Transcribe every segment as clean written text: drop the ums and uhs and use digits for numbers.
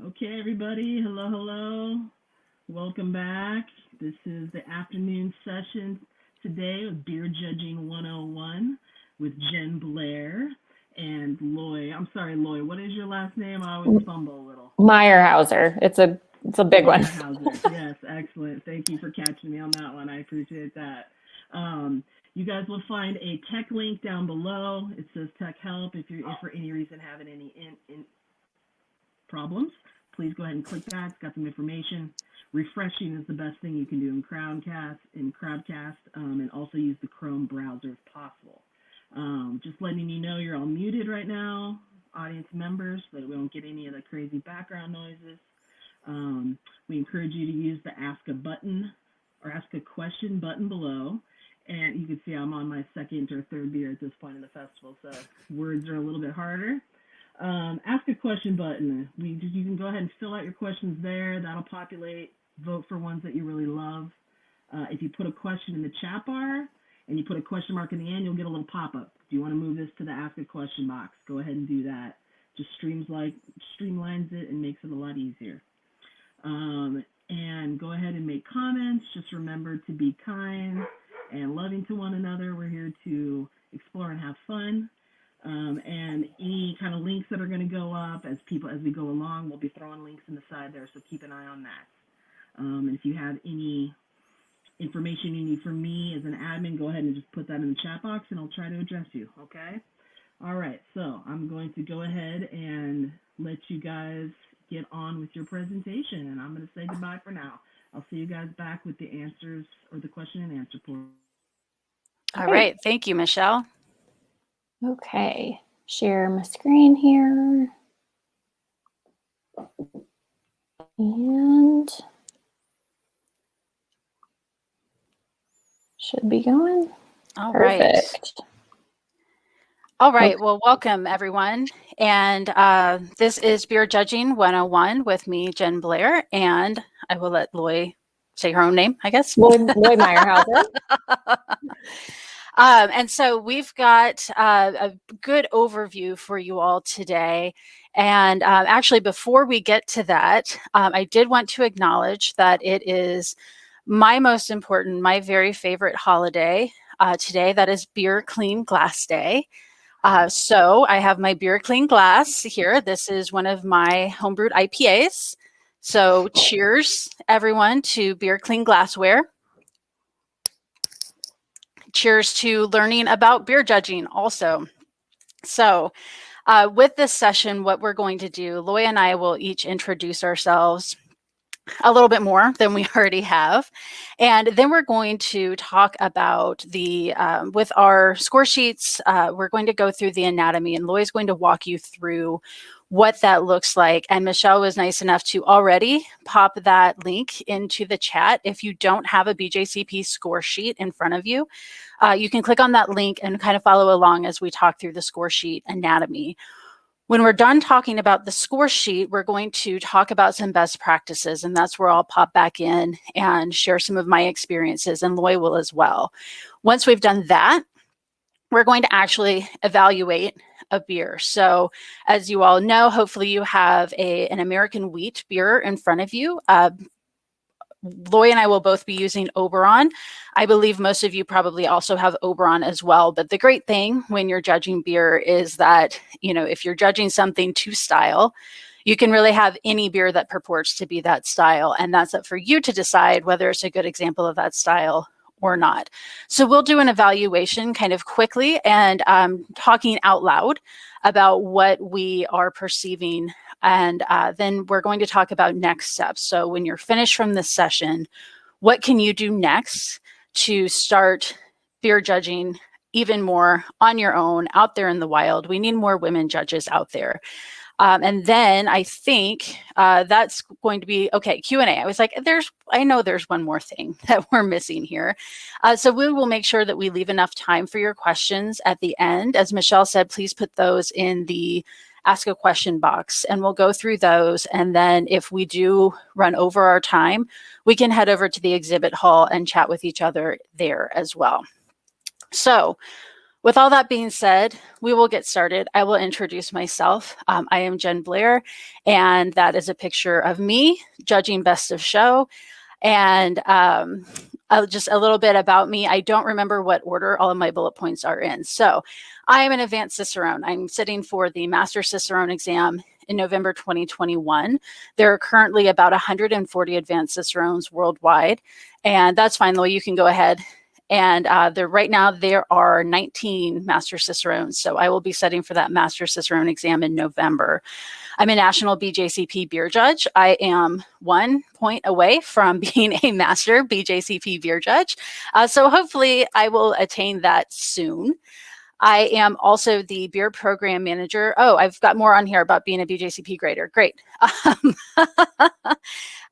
Okay, everybody. Hello, hello. Welcome back. This is the afternoon session today of Beer Judging 101 with Jen Blair and Loy. I'm sorry, Loy. What is your last name? I always fumble a little. Meyerhauser. It's a big one. Mierhauser. Yes, excellent. Thank you for catching me on that one. I appreciate that. You guys will find a tech link down below. It says tech help. If for any reason having any problems, please go ahead and click that. It's got some information. Refreshing is the best thing you can do in Crowdcast, and also use the Chrome browser if possible. Just letting you know you're all muted right now, audience members, so that we don't get any of the crazy background noises. We encourage you to use the Ask a Button or Ask a Question button below. And you can see I'm on my second or third beer at this point in the festival, so words are a little bit harder. Ask a question button. You can go ahead and fill out your questions there. That'll populate. Vote for ones that you really love. If you put a question in the chat bar and you put a question mark in the end, you'll get a little pop-up. Do you want to move this to the Ask a Question box? Go ahead and do that. Just streamlines it and makes it a lot easier. And go ahead and make comments. Just remember to be kind and loving to one another. We're here to explore and have fun. And any kind of links that are going to go up as we go along, we'll be throwing links in the side there, so keep an eye on that. And if you have any information you need from me as an admin, go ahead and just put that in the chat box, and I'll try to address you, okay? All right, so I'm going to go ahead and let you guys get on with your presentation, and I'm going to say goodbye for now. I'll see you guys back with the answers or the question and answer portion. All right, thank you, Michelle. Okay, share my screen here. And should be going. All Perfect. right. All right, well, welcome everyone. And this is Beer Judging 101 with me, Jen Blair, and I will let Loy say her own name, I guess. Loy Meyerhauser. And so we've got a good overview for you all today. And actually, before we get to that, I did want to acknowledge that it is my most important, my very favorite holiday today. That is Beer Clean Glass Day. So I have my beer clean glass here. This is one of my homebrewed IPAs. So cheers, everyone, to beer clean glassware. Cheers to learning about beer judging also. So with this session, what we're going to do, Loy and I will each introduce ourselves a little bit more than we already have. And then we're going to talk about with our score sheets, we're going to go through the anatomy, and Loy's going to walk you through what that looks like. And Michelle was nice enough to already pop that link into the chat. If you don't have a BJCP score sheet in front of you, you can click on that link and kind of follow along as we talk through the score sheet anatomy. When we're done talking about the score sheet, we're going to talk about some best practices, and that's where I'll pop back in and share some of my experiences, and Loy will as well. Once we've done that, we're going to actually evaluate a beer. So as you all know, hopefully you have an American wheat beer in front of you. Loy and I will both be using Oberon. I believe most of you probably also have Oberon as well. But the great thing when you're judging beer is that, if you're judging something to style, you can really have any beer that purports to be that style. And that's up for you to decide whether it's a good example of that style or not. So we'll do an evaluation kind of quickly and talking out loud about what we are perceiving. And then we're going to talk about next steps. So when you're finished from this session, what can you do next to start beer judging even more on your own out there in the wild? We need more women judges out there. And then I think that's going to be, okay, Q&A. I was like, I know there's one more thing that we're missing here. So we will make sure that we leave enough time for your questions at the end. As Michelle said, please put those in the ask a question box, and we'll go through those. And then if we do run over our time, we can head over to the exhibit hall and chat with each other there as well. So With all that being said, we will get started. I will introduce myself. I am Jen Blair, and that is a picture of me judging Best of Show. And just a little bit about me. I don't remember what order all of my bullet points are in. So I am an Advanced Cicerone. I'm sitting for the Master Cicerone exam in November 2021. There are currently about 140 Advanced Cicerones worldwide. And that's fine, Loy, you can go ahead. And right now there are 19 Master Cicerones. So I will be studying for that Master Cicerone exam in November. I'm a National BJCP Beer Judge. I am 1 point away from being a Master BJCP Beer Judge. So hopefully I will attain that soon. I am also the beer program manager. Oh, I've got more on here about being a BJCP grader. Great.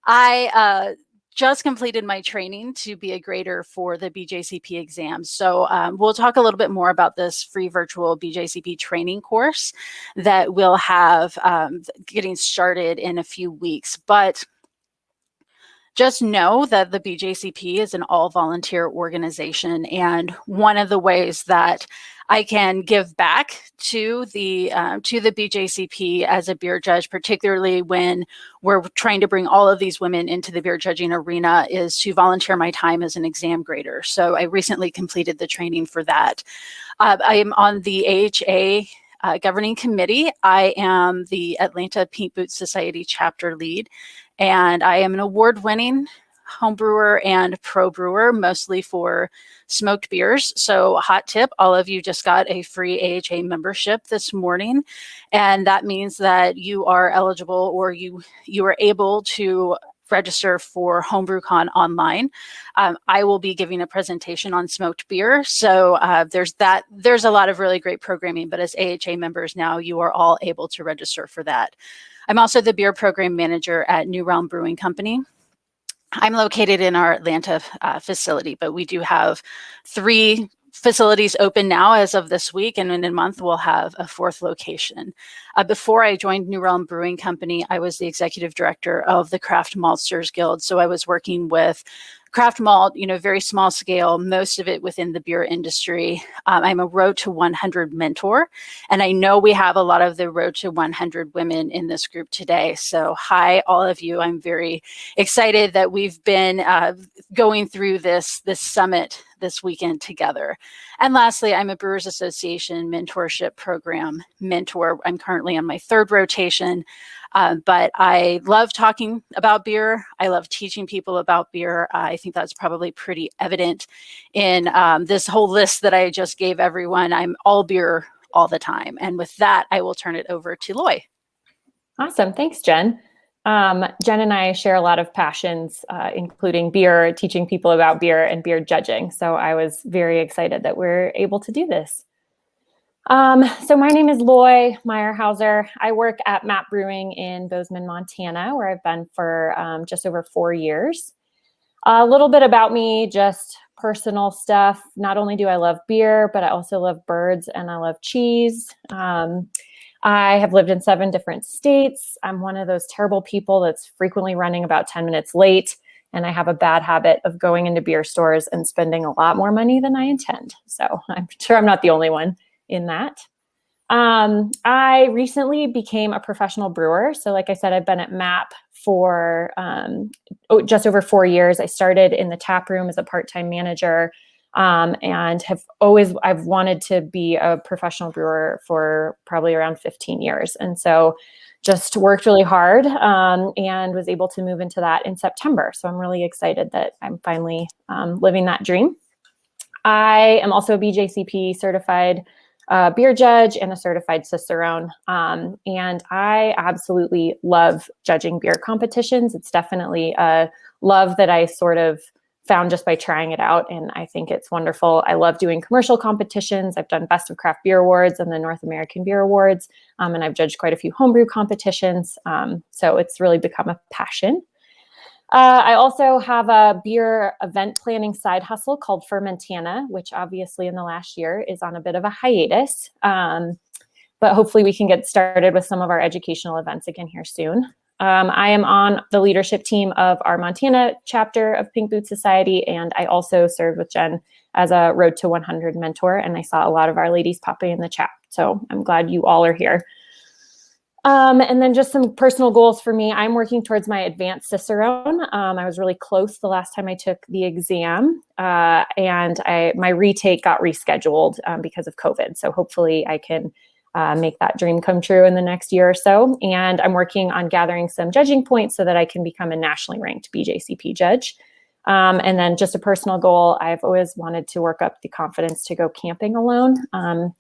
I just completed my training to be a grader for the BJCP exam. So we'll talk a little bit more about this free virtual BJCP training course that we'll have getting started in a few weeks. But just know that the BJCP is an all-volunteer organization, and one of the ways that I can give back to the BJCP as a beer judge, particularly when we're trying to bring all of these women into the beer judging arena, is to volunteer my time as an exam grader. So I recently completed the training for that. I am on the AHA governing committee. I am the Atlanta Pink Boots Society chapter lead, and I am an award-winning home brewer and pro brewer, mostly for smoked beers. So hot tip, all of you just got a free AHA membership this morning. And that means that you are eligible, or you are able to register for HomebrewCon online. I will be giving a presentation on smoked beer. So there's a lot of really great programming, but as AHA members now, you are all able to register for that. I'm also the beer program manager at Realm Brewing Company. I'm located in our Atlanta facility, but we do have 3 facilities open now as of this week, and in a month we'll have a 4th location. Before I joined New Realm Brewing Company, I was the executive director of the Craft Maltsters Guild. So I was working with craft malt, very small scale, most of it within the beer industry. I'm a Road to 100 mentor, and I know we have a lot of the Road to 100 women in this group today. So hi, all of you. I'm very excited that we've been going through this summit this weekend together. And lastly, I'm a Brewers Association mentorship program mentor. I'm currently on my 3rd rotation. But I love talking about beer. I love teaching people about beer. I think that's probably pretty evident in this whole list that I just gave everyone. I'm all beer all the time. And with that, I will turn it over to Loy. Awesome. Thanks, Jen. Jen and I share a lot of passions, including beer, teaching people about beer, and beer judging. So I was very excited that we're able to do this. So my name is Loy Meyerhauser. I work at MAP Brewing in Bozeman, Montana, where I've been for just over 4 years. A little bit about me, just personal stuff. Not only do I love beer, but I also love birds and I love cheese. I have lived in 7 different states. I'm one of those terrible people that's frequently running about 10 minutes late. And I have a bad habit of going into beer stores and spending a lot more money than I intend. So I'm sure I'm not the only one in that. I recently became a professional brewer. So like I said, I've been at MAP for just over 4 years. I started in the tap room as a part-time manager, and I've wanted to be a professional brewer for probably around 15 years. And so just worked really hard and was able to move into that in September. So I'm really excited that I'm finally living that dream. I am also a BJCP certified beer judge and a certified Cicerone. And I absolutely love judging beer competitions. It's definitely a love that I sort of found just by trying it out. And I think it's wonderful. I love doing commercial competitions. I've done Best of Craft Beer Awards and the North American Beer Awards. And I've judged quite a few homebrew competitions. So it's really become a passion. I also have a beer event planning side hustle called Fermentana, which obviously in the last year is on a bit of a hiatus. But hopefully we can get started with some of our educational events again here soon. I am on the leadership team of our Montana chapter of Pink Boot Society, and I also served with Jen as a Road to 100 mentor, and I saw a lot of our ladies popping in the chat, so I'm glad you all are here. And then just some personal goals for me. I'm working towards my Advanced Cicerone. I was really close the last time I took the exam, and my retake got rescheduled because of COVID. So hopefully I can make that dream come true in the next year or so. And I'm working on gathering some judging points so that I can become a nationally ranked BJCP judge. And then just a personal goal, I've always wanted to work up the confidence to go camping alone.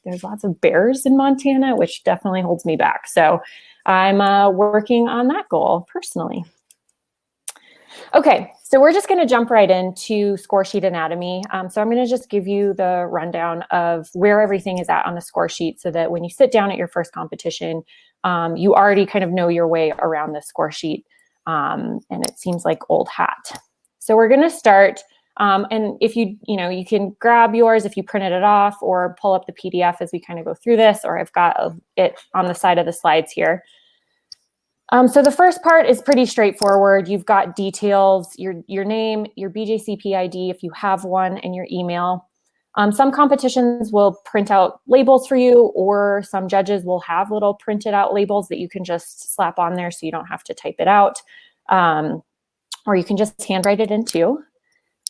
There's lots of bears in Montana, which definitely holds me back. So I'm working on that goal personally. Okay, so we're just going to jump right into score sheet anatomy. So I'm going to just give you the rundown of where everything is at on the score sheet so that when you sit down at your first competition, you already kind of know your way around the score sheet, and it seems like old hat. So we're going to start, and if you can grab yours if you printed it off or pull up the PDF as we kind of go through this, or I've got it on the side of the slides here. So the first part is pretty straightforward. You've got details, your name, your BJCP ID if you have one, and your email. Some competitions will print out labels for you, or some judges will have little printed out labels that you can just slap on there so you don't have to type it out. Or you can just handwrite it in too.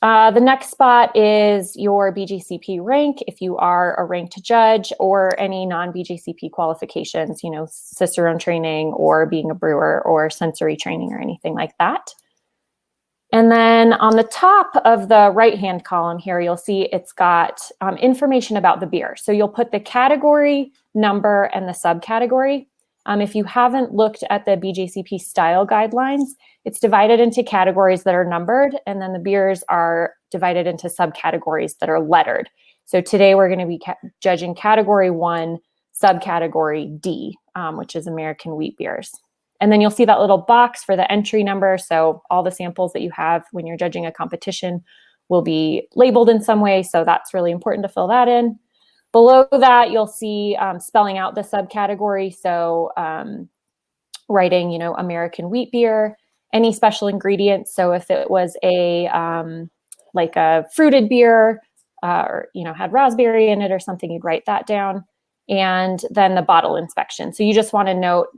The next spot is your BJCP rank, if you are a ranked judge, or any non-BJCP qualifications, Cicerone training or being a brewer or sensory training or anything like that. And then on the top of the right-hand column here, you'll see it's got information about the beer. So you'll put the category, number, and the subcategory. If you haven't looked at the BJCP style guidelines, it's divided into categories that are numbered, and then the beers are divided into subcategories that are lettered. So today we're going to be judging category 1, subcategory D, which is American wheat beers. And then you'll see that little box for the entry number. So all the samples that you have when you're judging a competition will be labeled in some way. So that's really important to fill that in. Below that, you'll see spelling out the subcategory. So writing, American wheat beer, any special ingredients. So if it was like a fruited beer or, had raspberry in it or something, you'd write that down. And then the bottle inspection. So you just want to note,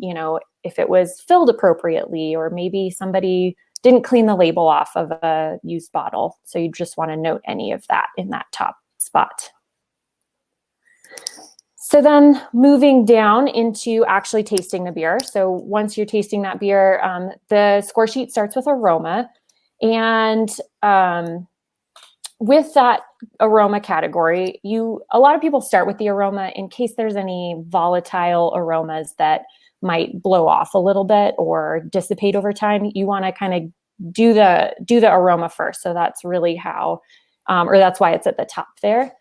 if it was filled appropriately, or maybe somebody didn't clean the label off of a used bottle. So you just want to note any of that in that top spot. So then moving down into actually tasting the beer. So once you're tasting that beer, the score sheet starts with aroma. And with that aroma category, a lot of people start with the aroma in case there's any volatile aromas that might blow off a little bit or dissipate over time. You want to kind of do the aroma first. So that's really how, or that's why it's at the top there.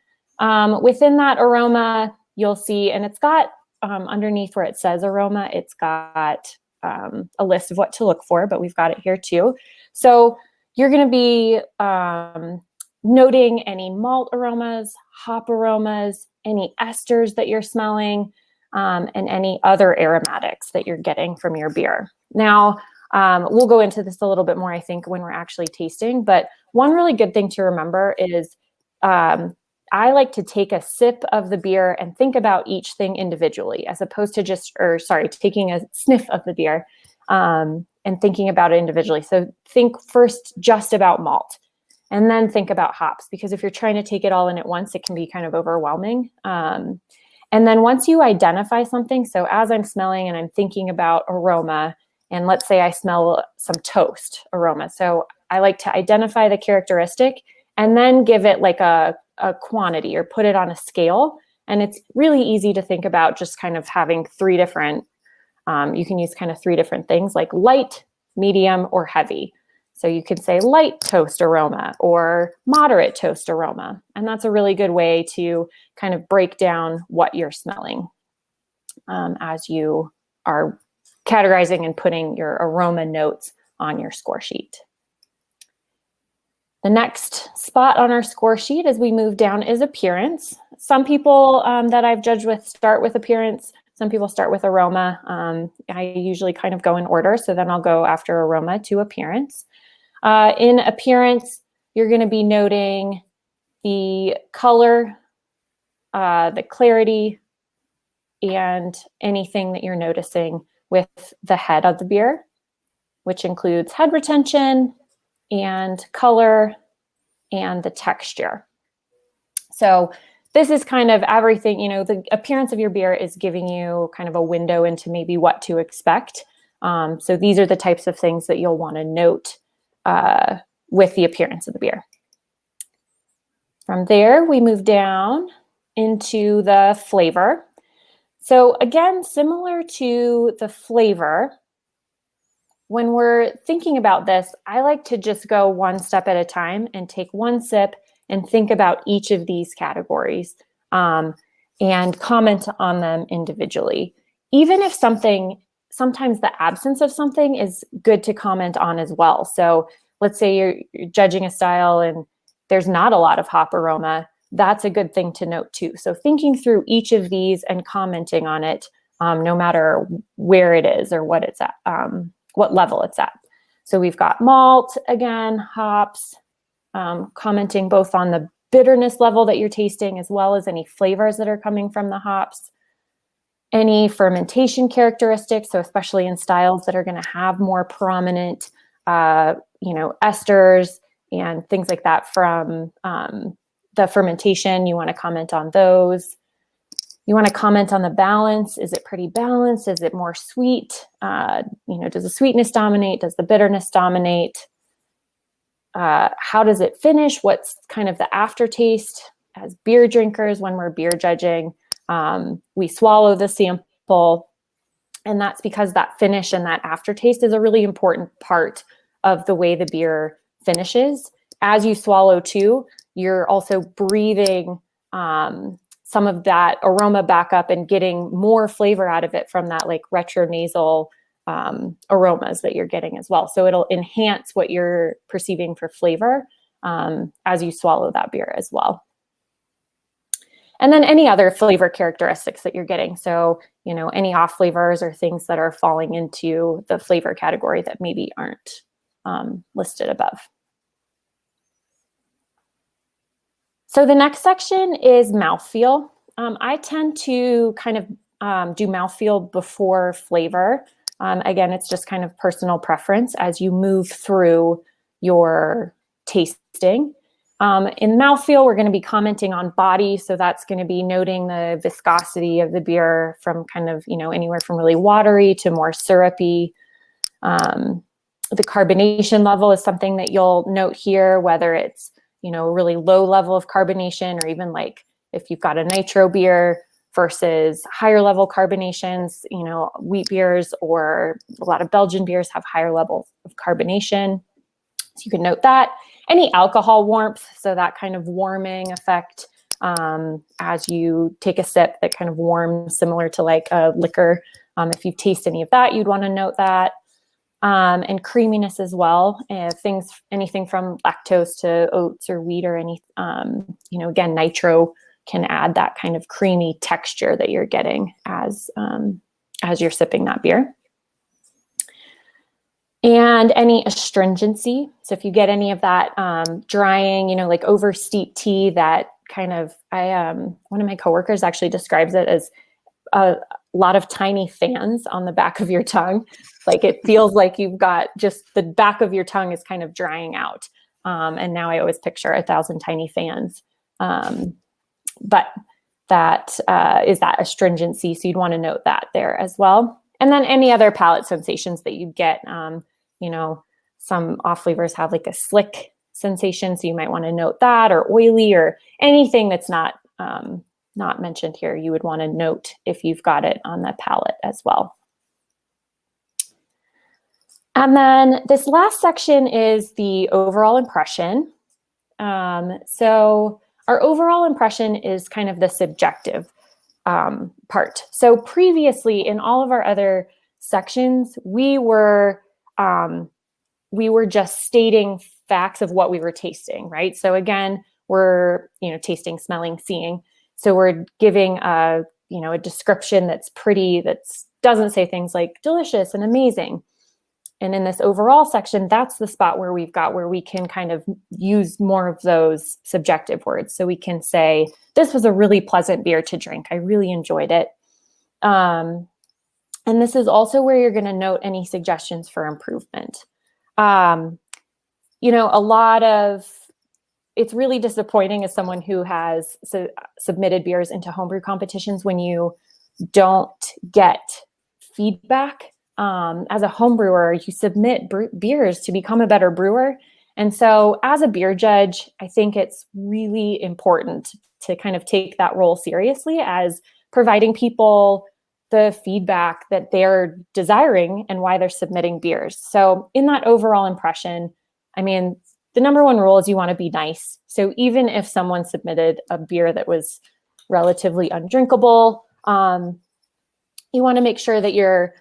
Within that aroma, you'll see, and it's got underneath where it says aroma, it's got a list of what to look for, but we've got it here too. So you're going to be noting any malt aromas, hop aromas, any esters that you're smelling, and any other aromatics that you're getting from your beer. Now, we'll go into this a little bit more, I think, when we're actually tasting, but one really good thing to remember is I like to take a sip of the beer and think about each thing individually, as opposed to taking a sniff of the beer and thinking about it individually. So think first just about malt, and then think about hops, because if you're trying to take it all in at once, it can be kind of overwhelming. And then once you identify something, so as I'm smelling and I'm thinking about aroma, and let's say I smell some toast aroma. So I like to identify the characteristic and then give it like a quantity or put it on a scale. And it's really easy to think about just kind of having three different, you can use kind of three different things like light, medium, or heavy. So you could say light toast aroma or moderate toast aroma. And that's a really good way to kind of break down what you're smelling as you are categorizing and putting your aroma notes on your score sheet. The next spot on our score sheet as we move down is appearance. Some people that I've judged with start with appearance. Some people start with aroma. I usually kind of go in order, so then I'll go after aroma to appearance. In appearance, you're going to be noting the color, the clarity, and anything that you're noticing with the head of the beer, which includes head retention and color and the texture. So this is kind of everything, the appearance of your beer is giving you kind of a window into maybe what to expect. So these are the types of things that you'll want to note with the appearance of the beer. From there, we move down into the flavor. So again, similar to the flavor, when we're thinking about this, I like to just go one step at a time and take one sip and think about each of these categories and comment on them individually. Even if sometimes the absence of something is good to comment on as well. So let's say you're judging a style and there's not a lot of hop aroma. That's a good thing to note too. So thinking through each of these and commenting on it, no matter where it is or what it's at, what level it's at. So we've got malt, again, hops, commenting both on the bitterness level that you're tasting as well as any flavors that are coming from the hops, any fermentation characteristics, so especially in styles that are going to have more prominent, esters and things like that from the fermentation. You want to comment on those. You want to comment on the balance. Is it pretty balanced? Is it more sweet? Does the sweetness dominate? Does the bitterness dominate? How does it finish? What's kind of the aftertaste? As beer drinkers, when we're beer judging, we swallow the sample, and that's because that finish and that aftertaste is a really important part of the way the beer finishes. As you swallow too, you're also breathing some of that aroma back up and getting more flavor out of it from that like retronasal aromas that you're getting as well. So it'll enhance what you're perceiving for flavor as you swallow that beer as well. And then any other flavor characteristics that you're getting. So, any off flavors or things that are falling into the flavor category that maybe aren't listed above. So the next section is mouthfeel. I tend to kind of do mouthfeel before flavor. Again, it's just kind of personal preference as you move through your tasting. In mouthfeel, we're going to be commenting on body. So that's going to be noting the viscosity of the beer from kind of, anywhere from really watery to more syrupy. The carbonation level is something that you'll note here, whether it's, a really low level of carbonation, or even like if you've got a nitro beer versus higher level carbonations, wheat beers or a lot of Belgian beers have higher levels of carbonation. So you can note that. Any alcohol warmth, so that kind of warming effect as you take a sip that kind of warms, similar to like a liquor. If you taste any of that, you'd want to note that. And creaminess as well. Anything from lactose to oats or wheat or any, again, nitro can add that kind of creamy texture that you're getting as you're sipping that beer. And any astringency. So if you get any of that drying, like over steep tea, that kind of, one of my coworkers actually describes it as a lot of tiny fans on the back of your tongue. Like it feels like you've got just the back of your tongue is kind of drying out. And now I always picture 1,000 tiny fans. But that is that astringency. So you'd want to note that there as well. And then any other palate sensations that you get, some off flavors have like a slick sensation. So you might want to note that, or oily, or anything that's not mentioned here, you would want to note if you've got it on the palate as well. And then this last section is the overall impression. So our overall impression is kind of the subjective part. So previously in all of our other sections, we were just stating facts of what we were tasting, right? So again, we're, tasting, smelling, seeing. So we're giving a a description that's pretty, that doesn't say things like delicious and amazing. And in this overall section, that's the spot where we can kind of use more of those subjective words. So we can say, this was a really pleasant beer to drink. I really enjoyed it. And this is also where you're going to note any suggestions for improvement. It's really disappointing as someone who has submitted beers into homebrew competitions when you don't get feedback. As a home brewer, you submit beers to become a better brewer. And so as a beer judge, I think it's really important to kind of take that role seriously as providing people the feedback that they're desiring and why they're submitting beers. So in that overall impression, I mean, the number one rule is you want to be nice. So even if someone submitted a beer that was relatively undrinkable, you want to make sure that you're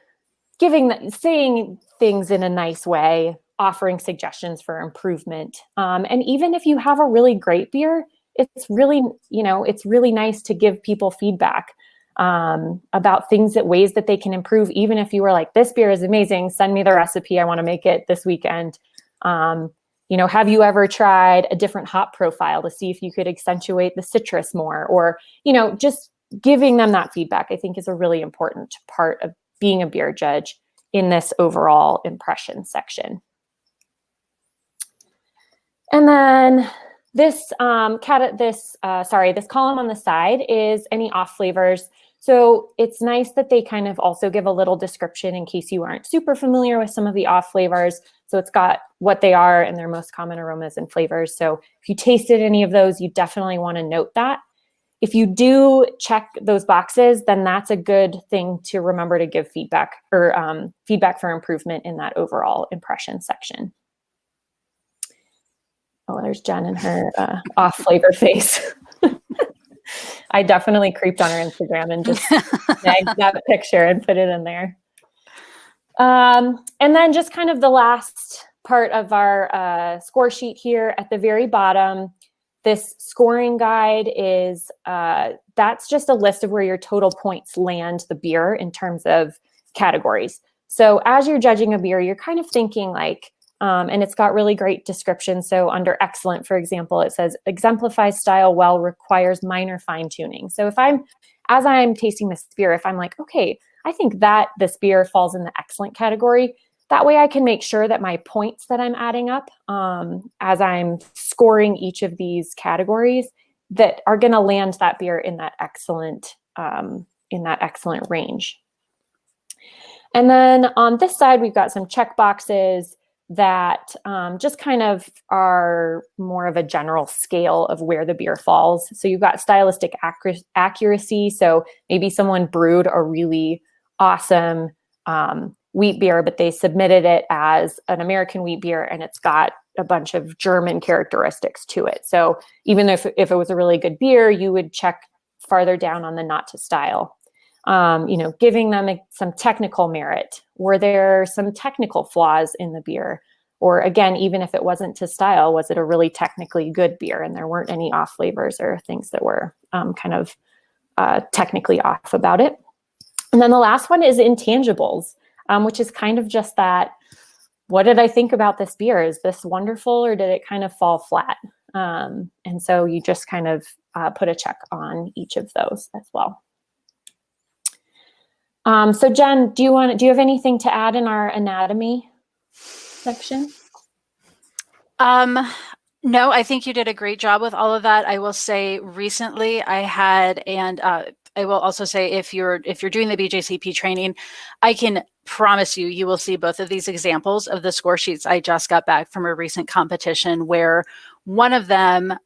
saying things in a nice way, offering suggestions for improvement. And even if you have a really great beer, it's really nice to give people feedback about ways that they can improve. Even if you were like, this beer is amazing, send me the recipe, I want to make it this weekend. Have you ever tried a different hop profile to see if you could accentuate the citrus more? Or, just giving them that feedback, I think, is a really important part of being a beer judge in this overall impression section. And then this column on the side is any off flavors. So it's nice that they kind of also give a little description in case you aren't super familiar with some of the off flavors. So it's got what they are and their most common aromas and flavors. So if you tasted any of those, you definitely want to note that. If you do check those boxes, then that's a good thing to remember to give feedback or feedback for improvement in that overall impression section. Oh, there's Jen and her off flavor face. I definitely creeped on her Instagram and just snagged that picture and put it in there. And then just kind of the last part of our score sheet here at the very bottom, this scoring guide is, that's just a list of where your total points land the beer in terms of categories. So as you're judging a beer, you're kind of thinking like, and it's got really great descriptions. So under excellent, for example, it says exemplifies style well, requires minor fine tuning. So as I'm tasting this beer, if I'm like, okay, I think that this beer falls in the excellent category, that way I can make sure that my points that I'm adding up as I'm scoring each of these categories that are going to land that beer in that excellent range. And then on this side, we've got some check boxes that just kind of are more of a general scale of where the beer falls. So you've got stylistic accuracy. So maybe someone brewed a really awesome wheat beer, but they submitted it as an American wheat beer and it's got a bunch of German characteristics to it. So even if it was a really good beer, you would check farther down on the not to style. Giving them some technical merit. Were there some technical flaws in the beer? Or again, even if it wasn't to style, was it a really technically good beer and there weren't any off flavors or things that were kind of technically off about it? And then the last one is intangibles, which is kind of just that, what did I think about this beer? Is this wonderful or did it kind of fall flat? And so you just kind of put a check on each of those as well. So Jen, do you have anything to add in our anatomy section? No, I think you did a great job with all of that. I will say recently I had, and I will also say if you're doing the BJCP training, I can promise you will see both of these examples of the score sheets. I just got back from a recent competition where one of them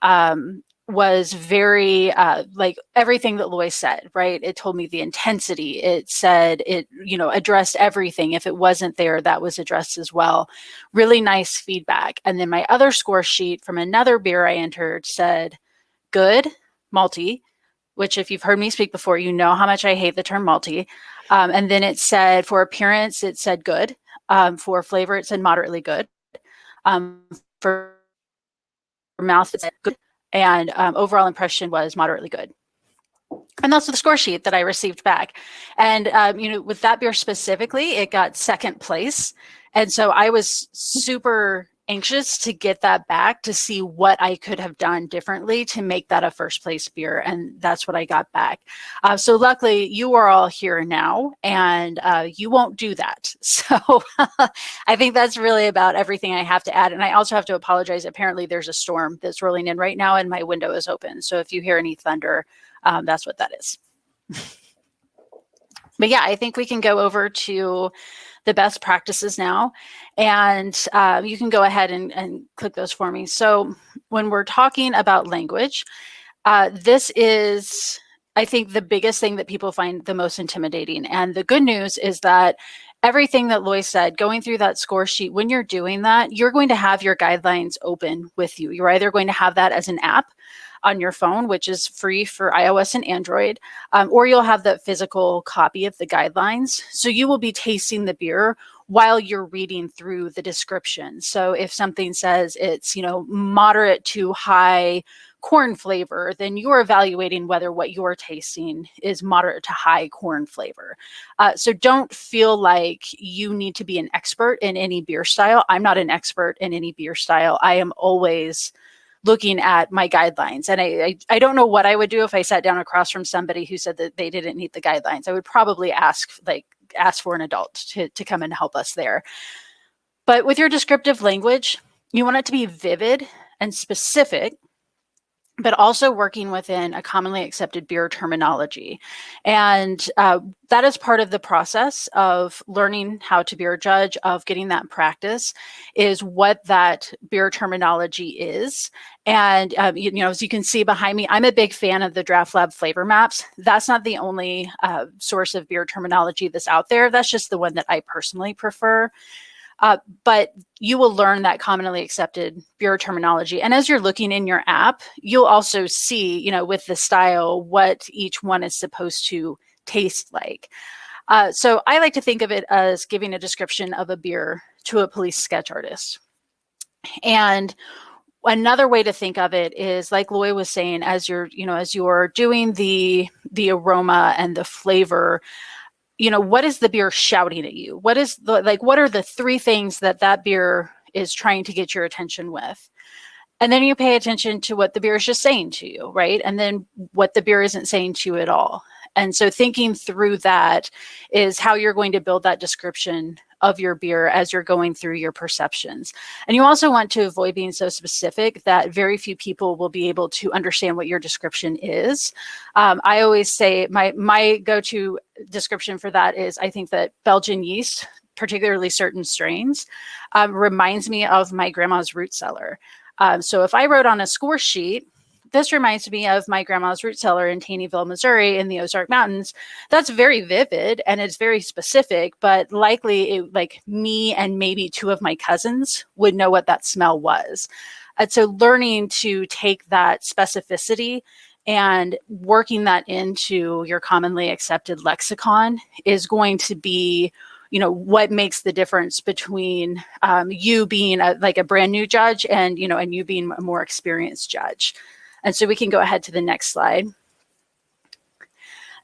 was very like everything that Loy said, right? It told me the intensity. It said it, addressed everything. If it wasn't there, that was addressed as well. Really nice feedback. And then my other score sheet from another beer I entered said good, malty, which if you've heard me speak before, you know how much I hate the term malty. And then it said for appearance, it said good. For flavor, it said moderately good. For mouth, it said good. And overall impression was moderately good. And that's the score sheet that I received back. And, with that beer specifically, it got second place. And so I was super anxious to get that back to see what I could have done differently to make that a first place beer. And that's what I got back. So luckily you are all here now, and you won't do that. So I think that's really about everything I have to add. And I also have to apologize. Apparently there's a storm that's rolling in right now and my window is open. So if you hear any thunder, that's what that is. But yeah, I think we can go over to the best practices now. And you can go ahead and click those for me. So when we're talking about language, this is, I think, the biggest thing that people find the most intimidating. And the good news is that everything that Loy said, going through that score sheet, when you're doing that, you're going to have your guidelines open with you. You're either going to have that as an app on your phone, which is free for iOS and Android, or you'll have that physical copy of the guidelines. So you will be tasting the beer while you're reading through the description. So if something says it's, moderate to high corn flavor, then you're evaluating whether what you're tasting is moderate to high corn flavor. So don't feel like you need to be an expert in any beer style. I'm not an expert in any beer style. I am always looking at my guidelines. And I don't know what I would do if I sat down across from somebody who said that they didn't meet the guidelines. I would probably ask for an adult to come and help us there. But with your descriptive language, you want it to be vivid and specific, but also working within a commonly accepted beer terminology. And that is part of the process of learning how to beer judge, of getting that practice, is what that beer terminology is. And, as you can see behind me, I'm a big fan of the Draft Lab flavor maps. That's not the only source of beer terminology that's out there. That's just the one that I personally prefer. But you will learn that commonly accepted beer terminology. And as you're looking in your app, you'll also see, with the style, what each one is supposed to taste like. So I like to think of it as giving a description of a beer to a police sketch artist. And another way to think of it is, like Loy was saying, as you're doing the aroma and the flavor, what is the beer shouting at you? What are the three things that beer is trying to get your attention with? And then you pay attention to what the beer is just saying to you, right? And then what the beer isn't saying to you at all. And so thinking through that is how you're going to build that description of your beer as you're going through your perceptions. And you also want to avoid being so specific that very few people will be able to understand what your description is. I always say my go-to description for that is, I think that Belgian yeast, particularly certain strains, reminds me of my grandma's root cellar. So if I wrote on a score sheet, this reminds me of my grandma's root cellar in Taneyville, Missouri in the Ozark Mountains. That's very vivid and it's very specific, but likely me and maybe two of my cousins would know what that smell was. And so learning to take that specificity and working that into your commonly accepted lexicon is going to be what makes the difference between you being a brand new judge and you being a more experienced judge. And so we can go ahead to the next slide.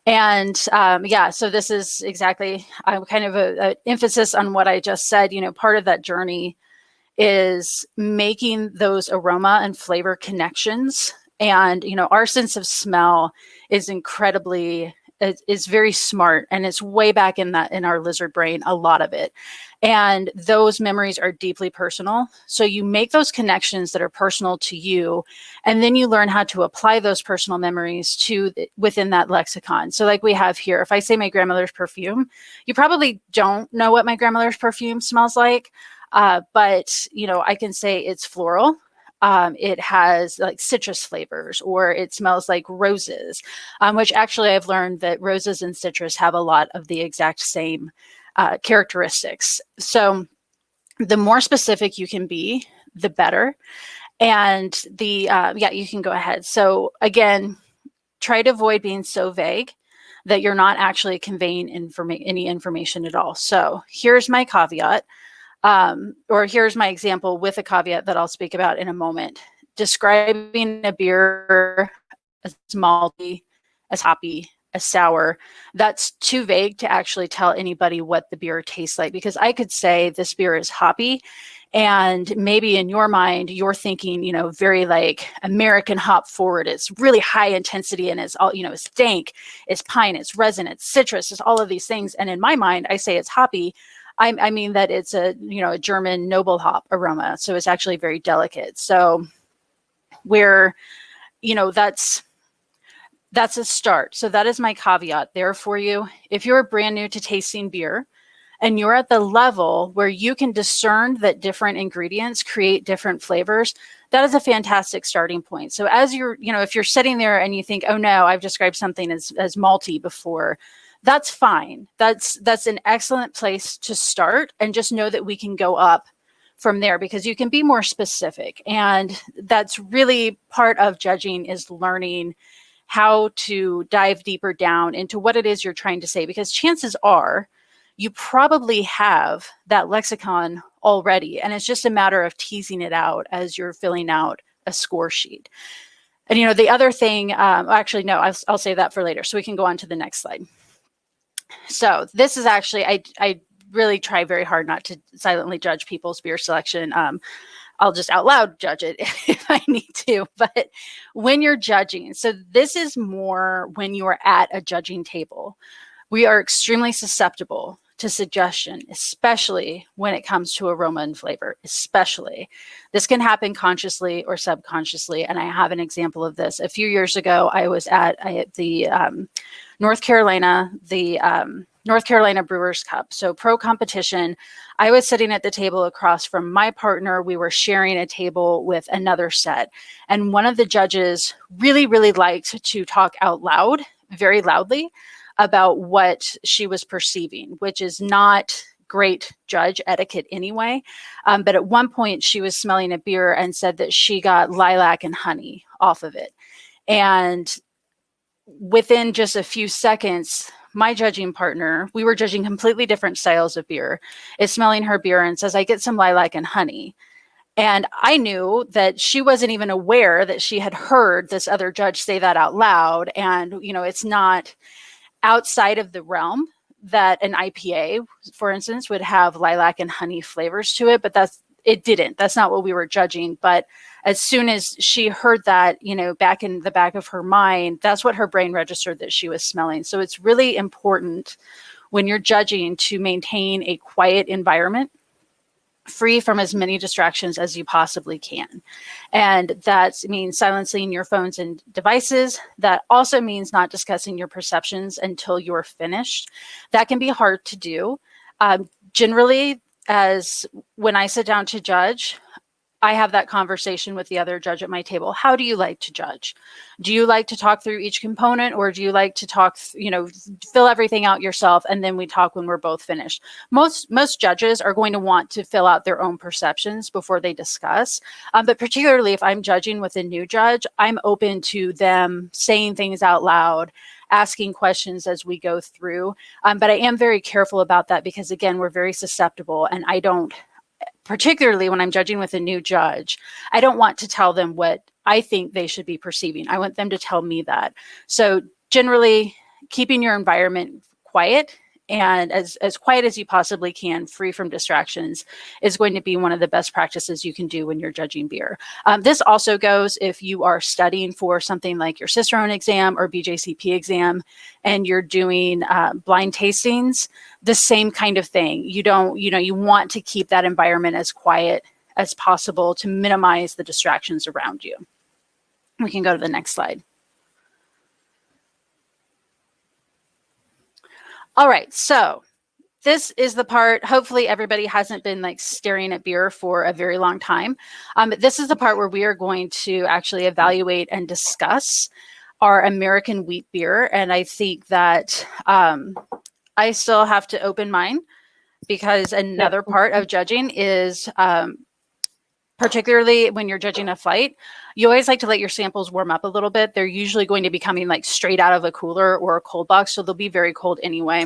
And so this is exactly kind of an emphasis on what I just said. Part of that journey is making those aroma and flavor connections. And, our sense of smell is is very smart, and it's way back in our lizard brain, a lot of it. And those memories are deeply personal. So you make those connections that are personal to you, and then you learn how to apply those personal memories within that lexicon. So like we have here, if I say my grandmother's perfume, you probably don't know what my grandmother's perfume smells like, but I can say it's floral. It has like citrus flavors, or it smells like roses, which actually I've learned that roses and citrus have a lot of the exact same characteristics. So the more specific you can be, the better. And you can go ahead. So again, try to avoid being so vague that you're not actually conveying any information at all. So here's my caveat. Or here's my example with a caveat that I'll speak about in a moment. Describing a beer as malty as hoppy, as sour. That's too vague to actually tell anybody what the beer tastes like, because I could say this beer is hoppy, and maybe in your mind, you're thinking, very like American hop forward. It's really high intensity, and it's all, it's dank, it's pine, it's resin, it's citrus, it's all of these things. And in my mind, I say it's hoppy. I mean that it's a German noble hop aroma. So it's actually very delicate. So that's a start. So that is my caveat there for you. If you're brand new to tasting beer and you're at the level where you can discern that different ingredients create different flavors, that is a fantastic starting point. So as you're, if you're sitting there and you think, oh no, I've described something as malty before, that's fine. That's an excellent place to start, and just know that we can go up from there because you can be more specific. And that's really part of judging, is learning how to dive deeper down into what it is you're trying to say, because chances are you probably have that lexicon already, and it's just a matter of teasing it out as you're filling out a score sheet. And the other thing, actually, no, I'll save that for later, so we can go on to the next slide. So this is actually, I really try very hard not to silently judge people's beer selection. I'll just out loud judge it if I need to. But when you're judging, so this is more when you're at a judging table, we are extremely susceptible to suggestion, especially when it comes to aroma and flavor, especially. This can happen consciously or subconsciously. And I have an example of this. A few years ago, I was at the North Carolina Brewers Cup. So pro competition. I was sitting at the table across from my partner. We were sharing a table with another set. And one of the judges really, really liked to talk out loud, very loudly, about what she was perceiving, which is not great judge etiquette anyway. But at one point she was smelling a beer and said that she got lilac and honey off of it. And within just a few seconds, my judging partner, we were judging completely different styles of beer, is smelling her beer and says, I get some lilac and honey. And I knew that she wasn't even aware that she had heard this other judge say that out loud. And, it's not outside of the realm that an IPA, for instance, would have lilac and honey flavors to it, but it didn't. That's not what we were judging. But as soon as she heard that, back in the back of her mind, that's what her brain registered that she was smelling. So it's really important when you're judging to maintain a quiet environment, free from as many distractions as you possibly can. And that means silencing your phones and devices. That also means not discussing your perceptions until you're finished. That can be hard to do. Generally, as when I sit down to judge, I have that conversation with the other judge at my table. How do you like to judge? Do you like to talk through each component, or do you like to talk, fill everything out yourself and then we talk when we're both finished? Most judges are going to want to fill out their own perceptions before they discuss. But particularly if I'm judging with a new judge, I'm open to them saying things out loud, asking questions as we go through. But I am very careful about that because, again, we're very susceptible, and I don't, particularly when I'm judging with a new judge, I don't want to tell them what I think they should be perceiving. I want them to tell me that. So generally, keeping your environment quiet, and as quiet as you possibly can, free from distractions, is going to be one of the best practices you can do when you're judging beer. This also goes if you are studying for something like your Cicerone exam or BJCP exam, and you're doing blind tastings, the same kind of thing. You want to keep that environment as quiet as possible to minimize the distractions around you. We can go to the next slide. All right, so this is the part, hopefully everybody hasn't been staring at beer for a very long time. This is the part where we are going to actually evaluate and discuss our American wheat beer. And I think that I still have to open mine, because another part of judging is, particularly when you're judging a flight, you always like to let your samples warm up a little bit. They're usually going to be coming straight out of a cooler or a cold box, so they'll be very cold anyway.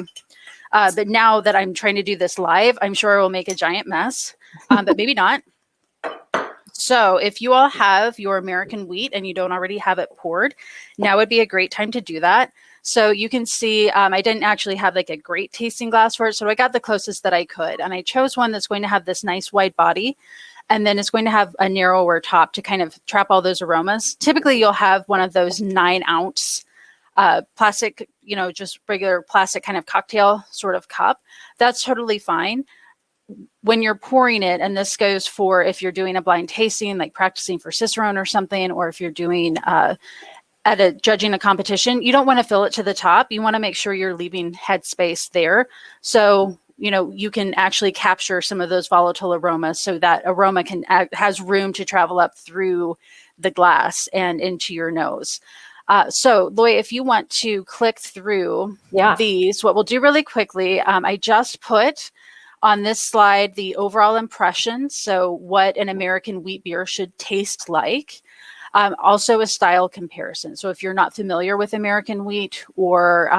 But now that I'm trying to do this live, I'm sure I will make a giant mess, but maybe not. So if you all have your American wheat and you don't already have it poured, now would be a great time to do that. So you can see I didn't actually have like a great tasting glass for it. So I got the closest that I could. And I chose one that's going to have this nice wide body. And then it's going to have a narrower top to kind of trap all those aromas. Typically, you'll have one of those 9-ounce plastic, just regular plastic kind of cocktail sort of cup. That's totally fine. When you're pouring it, and this goes for if you're doing a blind tasting, like practicing for Cicerone or something, or if you're doing judging a competition, you don't want to fill it to the top. You want to make sure you're leaving headspace there. So you can actually capture some of those volatile aromas, so that aroma has room to travel up through the glass and into your nose. So Loy, if you want to click through these, what we'll do really quickly, I just put on this slide the overall impression. So what an American wheat beer should taste like. Also a style comparison. So if you're not familiar with American wheat, or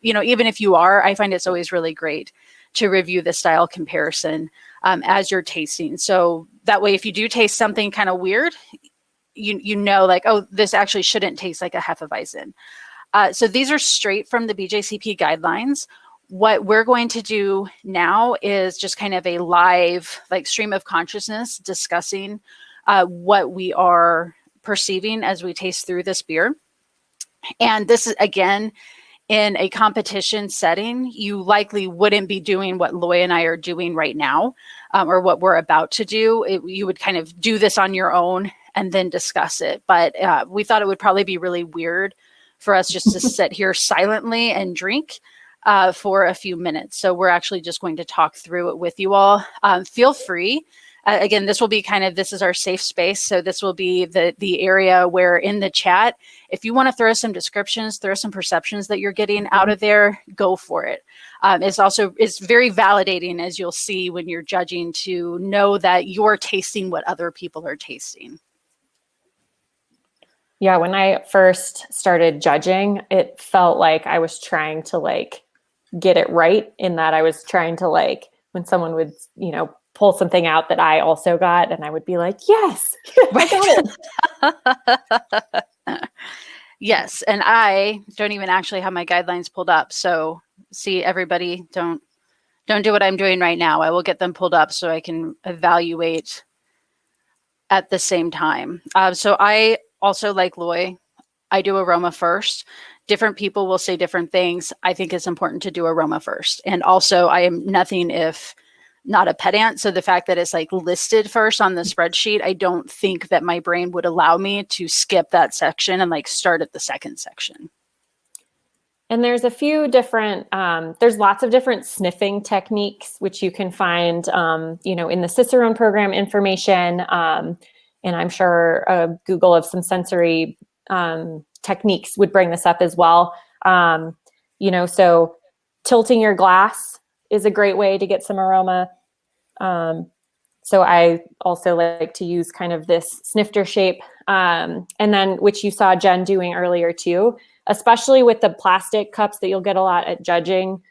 even if you are, I find it's always really great to review the style comparison as you're tasting. So that way, if you do taste something kind of weird, you know, like, oh, this actually shouldn't taste like a Hefeweizen. So these are straight from the BJCP guidelines. What we're going to do now is just kind of a live, like, stream of consciousness discussing what we are perceiving as we taste through this beer. And this is, again, in a competition setting, you likely wouldn't be doing what Loy and I are doing right now, or what we're about to do. You would kind of do this on your own and then discuss it. But we thought it would probably be really weird for us just to sit here silently and drink for a few minutes. So we're actually just going to talk through it with you all. Feel free. Again, this will be this is our safe space. So this will be the area where in the chat, if you want to throw some descriptions, throw some perceptions that you're getting out of there, go for it. It's very validating, as you'll see when you're judging, to know that you're tasting what other people are tasting. Yeah, when I first started judging, it felt like I was trying to get it right, in that I was trying to when someone would, pull something out that I also got, and I would be like, yes, I got it. Yes. And I don't even actually have my guidelines pulled up. So see, everybody, don't do what I'm doing right now. I will get them pulled up so I can evaluate at the same time. So I also, like Loy, I do aroma first. Different people will say different things. I think it's important to do aroma first. And also, I am nothing if not a pedant. So the fact that it's listed first on the spreadsheet, I don't think that my brain would allow me to skip that section and start at the second section. And there's a few different, there's lots of different sniffing techniques, which you can find, in the Cicerone program information. And I'm sure Google of some sensory techniques would bring this up as well. So tilting your glass is a great way to get some aroma. So I also like to use kind of this snifter shape. And then, which you saw Jen doing earlier too, especially with the plastic cups that you'll get a lot at judging,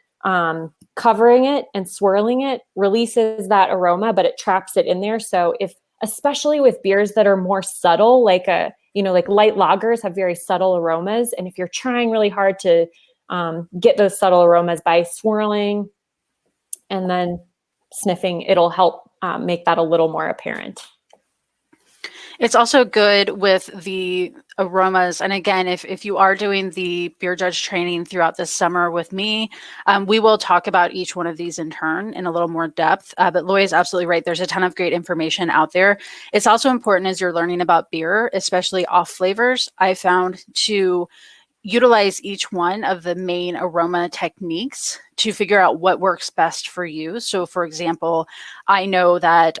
covering it and swirling it releases that aroma, but it traps it in there. So especially with beers that are more subtle, like light lagers have very subtle aromas. And if you're trying really hard to get those subtle aromas by swirling and then sniffing, it'll help make that a little more apparent. It's also good with the aromas. And again, if you are doing the beer judge training throughout this summer with me, we will talk about each one of these in turn in a little more depth. But Loy is absolutely right. There's a ton of great information out there. It's also important as you're learning about beer, especially off flavors, I found, to utilize each one of the main aroma techniques to figure out what works best for you. So for example, I know that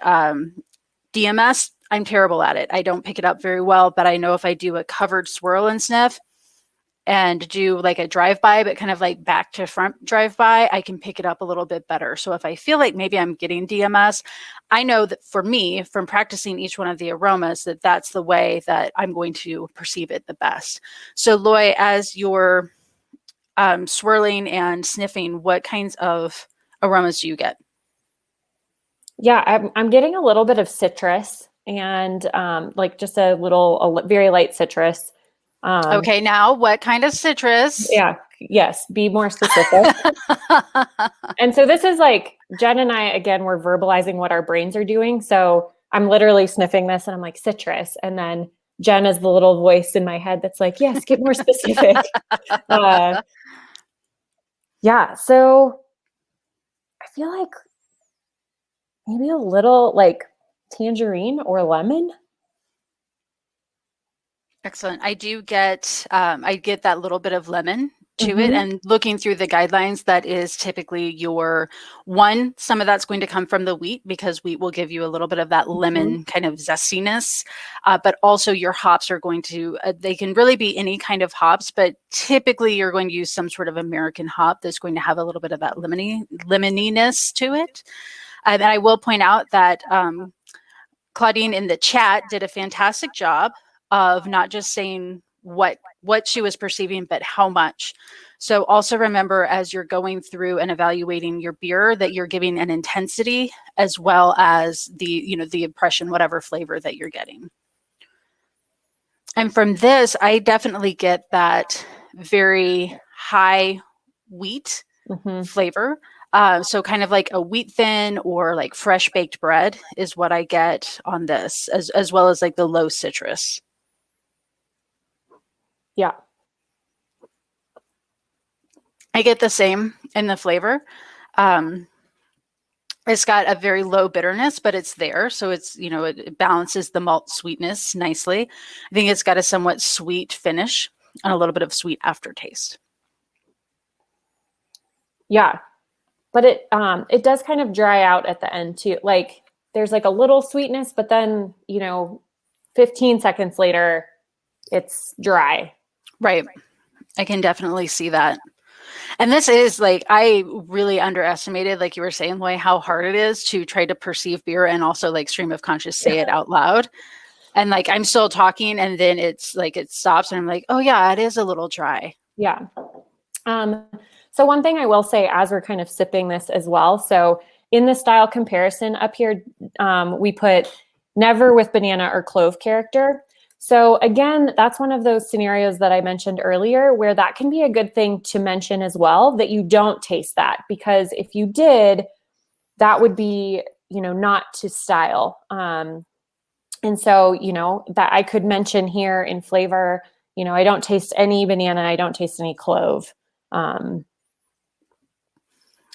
DMS, I'm terrible at it. I don't pick it up very well, but I know if I do a covered swirl and sniff and do a drive-by, but kind of back to front drive-by, I can pick it up a little bit better. So if I feel like maybe I'm getting DMS, I know that for me, from practicing each one of the aromas, that's the way that I'm going to perceive it the best. So Loy, as you're swirling and sniffing, what kinds of aromas do you get? Yeah, I'm getting a little bit of citrus. and like just a very light citrus. Okay, now what kind of citrus? Yeah, yes, be more specific. And so this is like, Jen and I, again, we're verbalizing what our brains are doing. So I'm literally sniffing this and I'm like, citrus. And then Jen is the little voice in my head that's like, yes, get more specific. Yeah, so I feel like maybe a little like tangerine or lemon. Excellent. I do get, I get that little bit of lemon to it, and looking through the guidelines, that is typically some of that's going to come from the wheat, because wheat will give you a little bit of that lemon kind of zestiness, but also your hops are going to, they can really be any kind of hops, but typically you're going to use some sort of American hop that's going to have a little bit of that lemoniness to it. And I will point out that Claudine in the chat did a fantastic job of not just saying what she was perceiving, but how much. So also remember, as you're going through and evaluating your beer, that you're giving an intensity as well as the impression, whatever flavor that you're getting. And from this, I definitely get that very high wheat flavor. So kind of like a wheat thin or like fresh baked bread is what I get on this, as well as like the low citrus. Yeah. I get the same in the flavor. It's got a very low bitterness, but it's there. So it's, it balances the malt sweetness nicely. I think it's got a somewhat sweet finish and a little bit of sweet aftertaste. Yeah. But it does kind of dry out at the end too. Like there's like a little sweetness, but then, 15 seconds later, it's dry. Right. I can definitely see that. And this is like, I really underestimated, like you were saying, Loy, how hard it is to try to perceive beer and also like stream of conscious say it out loud. And like, I'm still talking and then it's like, it stops and I'm like, oh yeah, it is a little dry. Yeah. So one thing I will say as we're kind of sipping this as well. So in the style comparison up here, we put never with banana or clove character. So again, that's one of those scenarios that I mentioned earlier where that can be a good thing to mention as well, that you don't taste that, because if you did, that would be, not to style. And so, that I could mention here in flavor, I don't taste any banana, I don't taste any clove.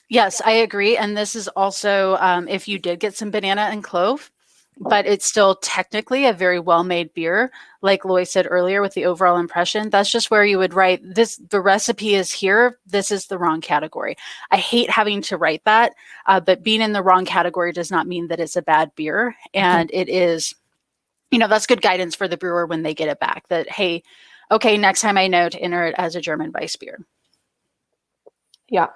Yes, I agree. And this is also, if you did get some banana and clove, but it's still technically a very well-made beer. Like Loy said earlier with the overall impression, that's just where you would write this, the recipe is here, this is the wrong category. I hate having to write that, but being in the wrong category does not mean that it's a bad beer. And it is, that's good guidance for the brewer when they get it back, that, hey, okay, next time I know to enter it as a German Weiss beer. Yeah.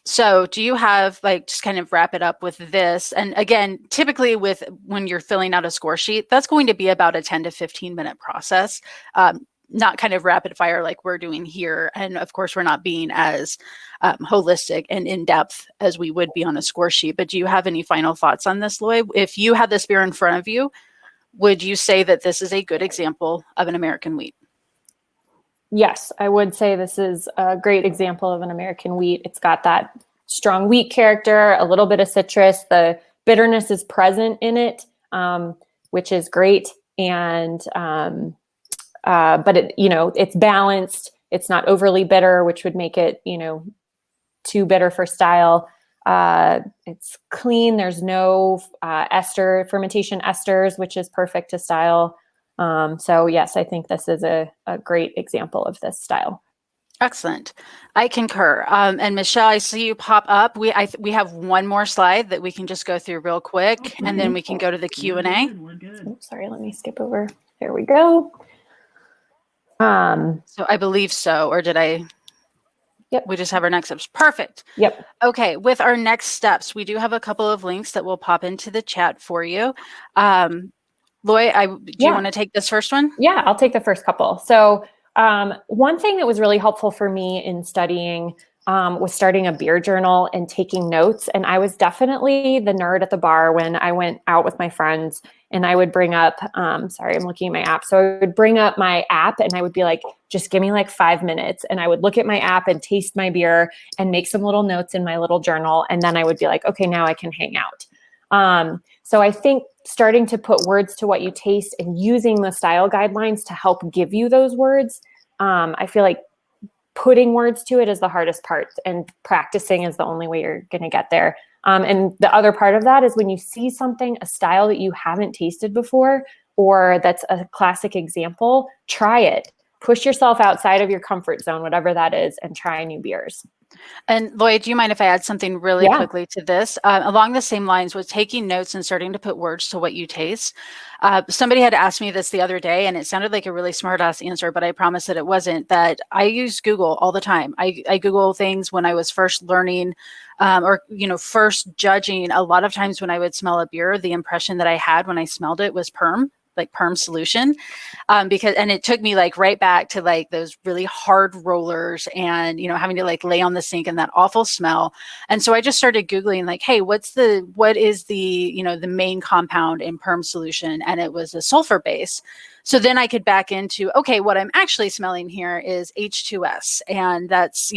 So do you have, like, just kind of wrap it up with this? And again, typically when you're filling out a score sheet, that's going to be about a 10 to 15 minute process, not kind of rapid fire like we're doing here. And of course, we're not being as holistic and in depth as we would be on a score sheet. But do you have any final thoughts on this, Loy? If you had this beer in front of you, would you say that this is a good example of an American wheat? Yes, I would say this is a great example of an American wheat. It's got that strong wheat character, a little bit of citrus. The bitterness is present in it, which is great. And but it, it's balanced. It's not overly bitter, which would make it, too bitter for style. It's clean. There's no fermentation esters, which is perfect to style. So yes, I think this is a great example of this style. Excellent. I concur. And Michelle, I see you pop up. We have one more slide that we can just go through real quick, and then we can go to the Q&A. We're good. Oops, sorry, let me skip over. There we go. So I believe so, or did I? Yep. We just have our next steps. Perfect. Yep. Okay. With our next steps, we do have a couple of links that will pop into the chat for you. Loy, do you want to take this first one? Yeah, I'll take the first couple. So one thing that was really helpful for me in studying was starting a beer journal and taking notes. And I was definitely the nerd at the bar when I went out with my friends, and I would bring up, sorry, I'm looking at my app. So I would bring up my app and I would be like, just give me like 5 minutes. And I would look at my app and taste my beer and make some little notes in my little journal. And then I would be like, okay, now I can hang out. So I think starting to put words to what you taste and using the style guidelines to help give you those words, I feel like putting words to it is the hardest part, and practicing is the only way you're going to get there. And the other part of that is when you see something, a style that you haven't tasted before, or that's a classic example, try it. Push yourself outside of your comfort zone, whatever that is, and try new beers. And Loy, do you mind if I add something really quickly to this? Along the same lines with taking notes and starting to put words to what you taste. Somebody had asked me this the other day, and it sounded like a really smart ass answer, but I promise that it wasn't. That I use Google all the time. I Google things when I was first learning or, first judging. A lot of times when I would smell a beer, the impression that I had when I smelled it was perm solution, because it took me like right back to like those really hard rollers and, having to like lay on the sink and that awful smell. And so I just started Googling like, hey, what is the main compound in perm solution? And it was a sulfur base. So then I could back into, okay, what I'm actually smelling here is H2S. And that's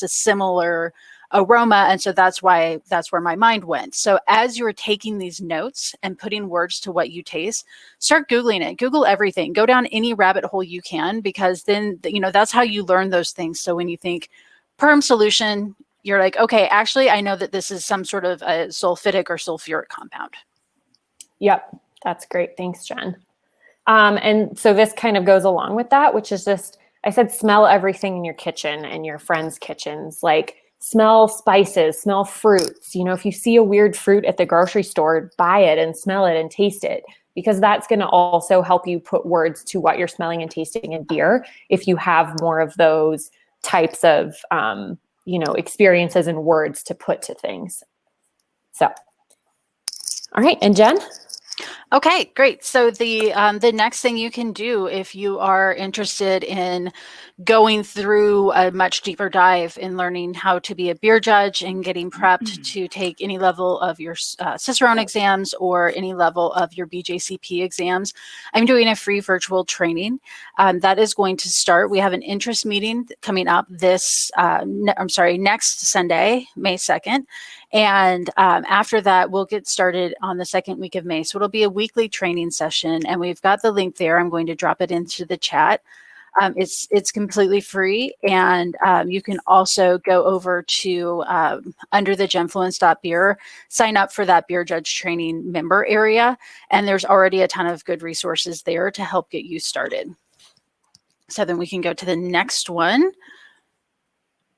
a similar aroma. And so that's where my mind went. So as you're taking these notes and putting words to what you taste, start Googling it. Google everything. Go down any rabbit hole you can, because then, that's how you learn those things. So when you think perm solution, you're like, okay, actually, I know that this is some sort of a sulfitic or sulfuric compound. Yep. That's great. Thanks, Jen. And so this kind of goes along with that, which is just, I said, smell everything in your kitchen and your friends' kitchens. Like, smell spices, smell fruits. If you see a weird fruit at the grocery store, buy it and smell it and taste it, because that's going to also help you put words to what you're smelling and tasting in beer if you have more of those types of, experiences and words to put to things. So, all right. And Jen? Okay, great. So the next thing you can do if you are interested in going through a much deeper dive in learning how to be a beer judge and getting prepped to take any level of your Cicerone exams or any level of your BJCP exams, I'm doing a free virtual training that is going to start. We have an interest meeting coming up next Sunday, May 2nd. And after that, we'll get started on the second week of May. So it'll be a weekly training session, and we've got the link there. I'm going to drop it into the chat. It's completely free, and you can also go over to Under the Jenfluence.beer, sign up for that beer judge training member area, and there's already a ton of good resources there to help get you started. So then we can go to the next one,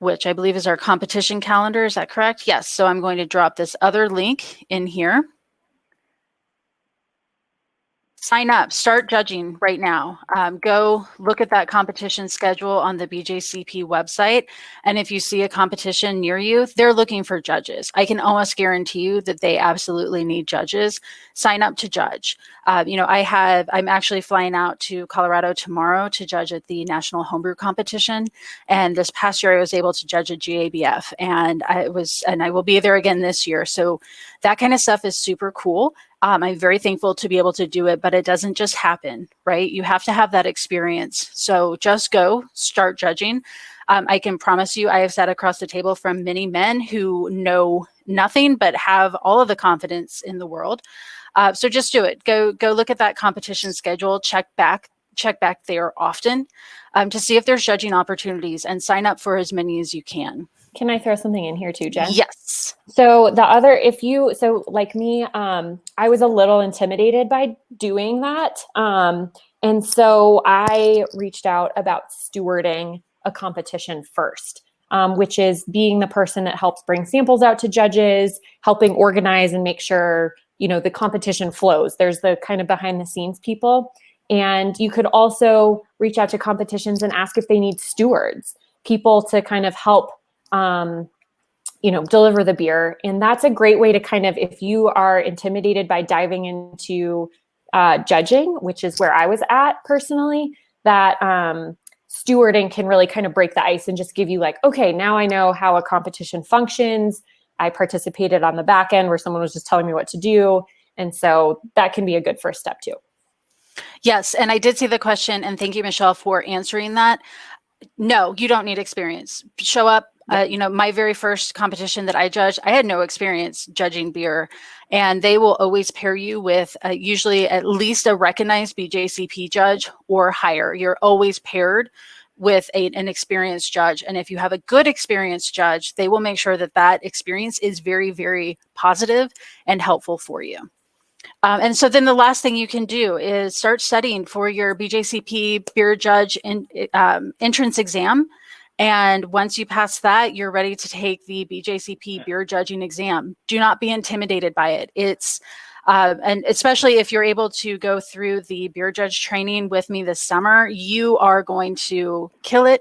which I believe is our competition calendar. Is that correct? Yes. So I'm going to drop this other link in here. Sign up, start judging right now. Go look at that competition schedule on the BJCP website. And if you see a competition near you, they're looking for judges. I can almost guarantee you that they absolutely need judges. Sign up to judge. I'm actually flying out to Colorado tomorrow to judge at the National Homebrew Competition. And this past year I was able to judge at GABF, and I will be there again this year. So that kind of stuff is super cool. I'm very thankful to be able to do it, but it doesn't just happen, right? You have to have that experience. So just go, start judging. I can promise you, I have sat across the table from many men who know nothing but have all of the confidence in the world. So just do it. Go look at that competition schedule, check back there often to see if there's judging opportunities, and sign up for as many as you can. Can I throw something in here too, Jen? Yes. So like me, I was a little intimidated by doing that. And so I reached out about stewarding a competition first, which is being the person that helps bring samples out to judges, helping organize and make sure, the competition flows. There's the kind of behind the scenes people. And you could also reach out to competitions and ask if they need stewards, people to kind of help deliver the beer. And that's a great way to kind of, if you are intimidated by diving into judging, which is where I was at personally, that stewarding can really kind of break the ice and just give you like, okay, now I know how a competition functions. I participated on the back end where someone was just telling me what to do. And so that can be a good first step too. Yes. And I did see the question, and thank you, Michelle, for answering that. No, you don't need experience. Show up. My very first competition that I judged, I had no experience judging beer, and they will always pair you with usually at least a recognized BJCP judge or higher. You're always paired with an experienced judge. And if you have a good experienced judge, they will make sure that that experience is very, very positive and helpful for you. And so then the last thing you can do is start studying for your BJCP Beer Judge entrance exam. And once you pass that, you're ready to take the BJCP Beer Judging exam. Do not be intimidated by it. It's and especially if you're able to go through the beer judge training with me this summer, you are going to kill it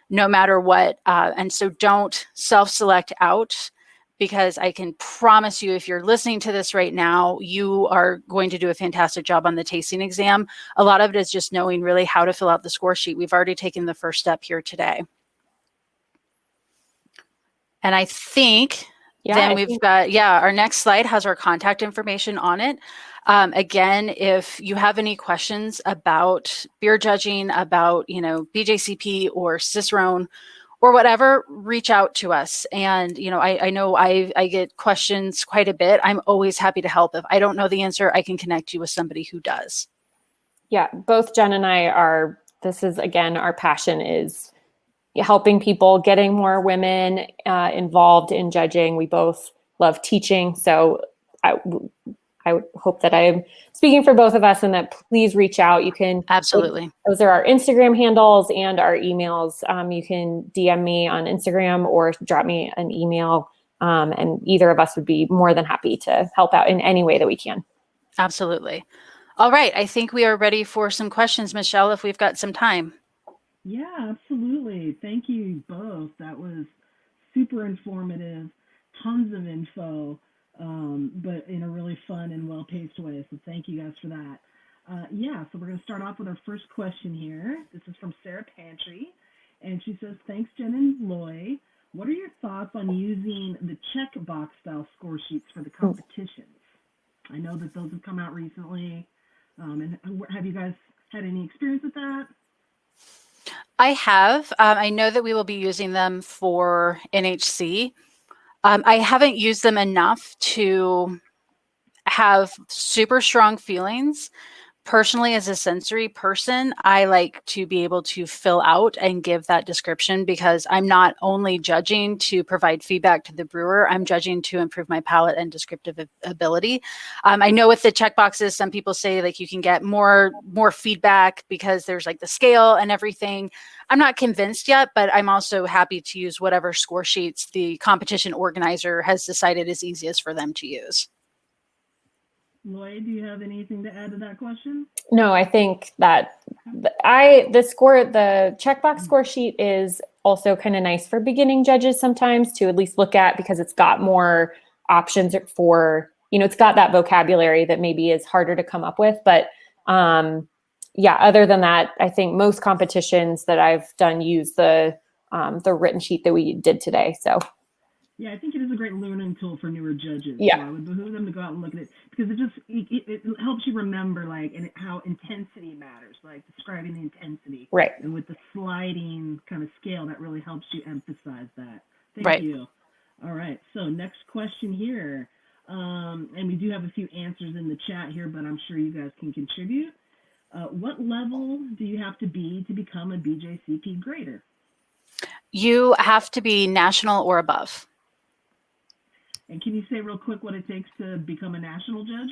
no matter what. And so don't self-select out, because I can promise you, if you're listening to this right now, you are going to do a fantastic job on the tasting exam. A lot of it is just knowing really how to fill out the score sheet. We've already taken the first step here today. And I think our next slide has our contact information on it. Again, if you have any questions about beer judging, about, BJCP or Cicerone or whatever, reach out to us. And, I know I get questions quite a bit. I'm always happy to help. If I don't know the answer, I can connect you with somebody who does. Yeah, both Jen and I this is, again, our passion is helping people, getting more women involved in judging. We both love teaching. So I hope that I'm speaking for both of us, and that please reach out. You can absolutely. Those are our Instagram handles and our emails. You can DM me on Instagram or drop me an email, and either of us would be more than happy to help out in any way that we can. Absolutely. All right. I think we are ready for some questions, Michelle, if we've got some time. Yeah, absolutely. Thank you both. That was super informative, tons of info, but in a really fun and well-paced way. So thank you guys for that. So we're going to start off with our first question here. This is from Sarah Pantry, and she says, thanks, Jen and Loy. What are your thoughts on using the checkbox style score sheets for the competitions? I know that those have come out recently. And have you guys had any experience with that? I have. I know that we will be using them for NHC. I haven't used them enough to have super strong feelings. Personally, as a sensory person, I like to be able to fill out and give that description, because I'm not only judging to provide feedback to the brewer, I'm judging to improve my palate and descriptive ability. I know with the checkboxes, some people say like you can get more feedback because there's like the scale and everything. I'm not convinced yet, but I'm also happy to use whatever score sheets the competition organizer has decided is easiest for them to use. Loy, do you have anything to add to that question? No, I think that the checkbox score sheet is also kind of nice for beginning judges sometimes to at least look at, because it's got more options for, it's got that vocabulary that maybe is harder to come up with. But other than that, I think most competitions that I've done use the written sheet that we did today. So. Yeah, I think it is a great learning tool for newer judges. Yeah. So I would behoove them to go out and look at it, because it helps you remember and how intensity matters, like describing the intensity. Right. And with the sliding kind of scale, that really helps you emphasize that. Right. Thank you. All right. So next question here. And we do have a few answers in the chat here, but I'm sure you guys can contribute. What level do you have to become a BJCP grader? You have to be national or above. And can you say real quick what it takes to become a national judge?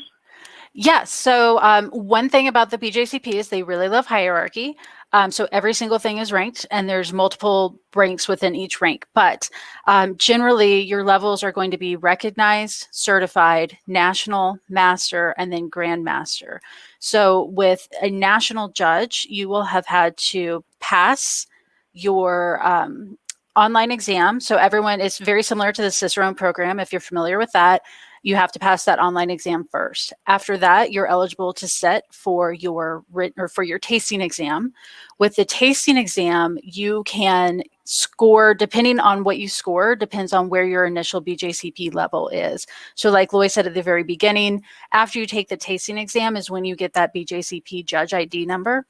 Yes. So one thing about the BJCP is they really love hierarchy. So every single thing is ranked, and there's multiple ranks within each rank. But generally, your levels are going to be recognized, certified, national, master, and then grandmaster. So with a national judge, you will have had to pass your online exam. So everyone is very similar to the Cicerone program, if you're familiar with that. You have to pass that online exam first. After that, you're eligible to set for your written or for your tasting exam. With the tasting exam, you can score, depending on what you score, depends on where your initial BJCP level is. So like Loy said at the very beginning, after you take the tasting exam is when you get that BJCP judge ID number.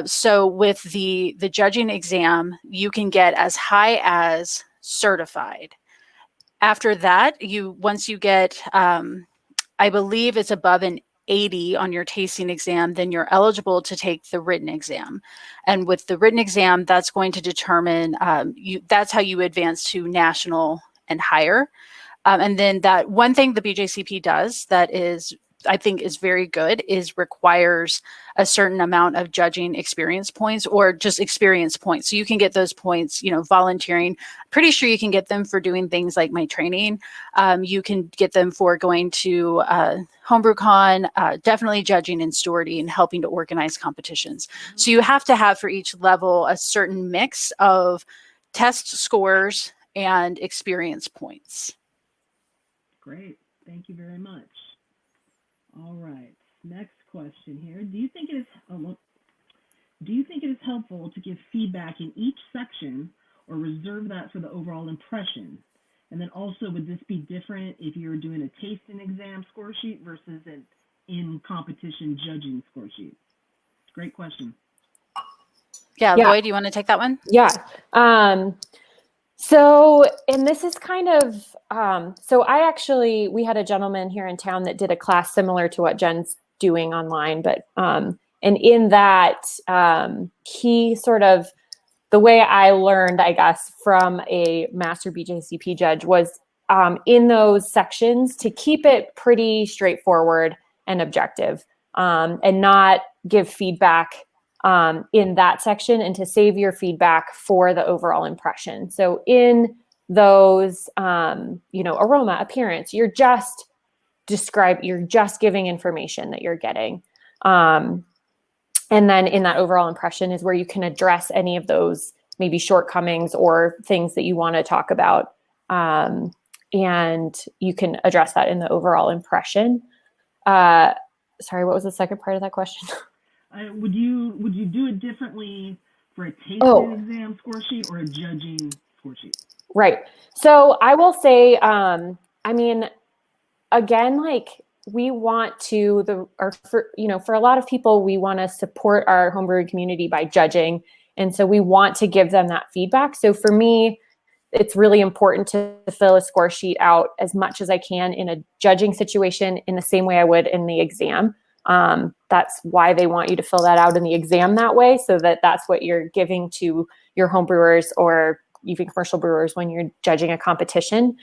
So with the judging exam, you can get as high as certified. After that, once you get, I believe it's above an 80 on your tasting exam, then you're eligible to take the written exam. And with the written exam, that's going to determine, that's how you advance to national and higher. And then that one thing the BJCP does that is, I think is very good is requires a certain amount of judging experience points or just experience points. So you can get those points, volunteering. Pretty sure you can get them for doing things like my training. You can get them for going to HomebrewCon, definitely judging and stewarding and helping to organize competitions. So you have to have for each level a certain mix of test scores and experience points. Great. Thank you very much. All right. Next question here. Do you think it is helpful to give feedback in each section or reserve that for the overall impression? And then also, would this be different if you're doing a tasting exam score sheet versus an in-competition judging score sheet? Great question. Yeah, Loy, do you want to take that one? Yeah. So, and this is kind of, we had a gentleman here in town that did a class similar to what Jen's doing online, but, and in that, he sort of, the way I learned, I guess, from a master BJCP judge was, in those sections to keep it pretty straightforward and objective, and not give feedback in that section, and to save your feedback for the overall impression. So in those, aroma, appearance, you're just giving information that you're getting. And then in that overall impression is where you can address any of those maybe shortcomings or things that you want to talk about. And you can address that in the overall impression. Sorry, what was the second part of that question? Would you do it differently for a tasting exam score sheet or a judging score sheet? Right. So I will say, again, like we want to, for a lot of people, we want to support our homebrewing community by judging. And so we want to give them that feedback. So for me, it's really important to fill a score sheet out as much as I can in a judging situation in the same way I would in the exam. That's why they want you to fill that out in the exam that way, so that's what you're giving to your home brewers or even commercial brewers when you're judging a competition.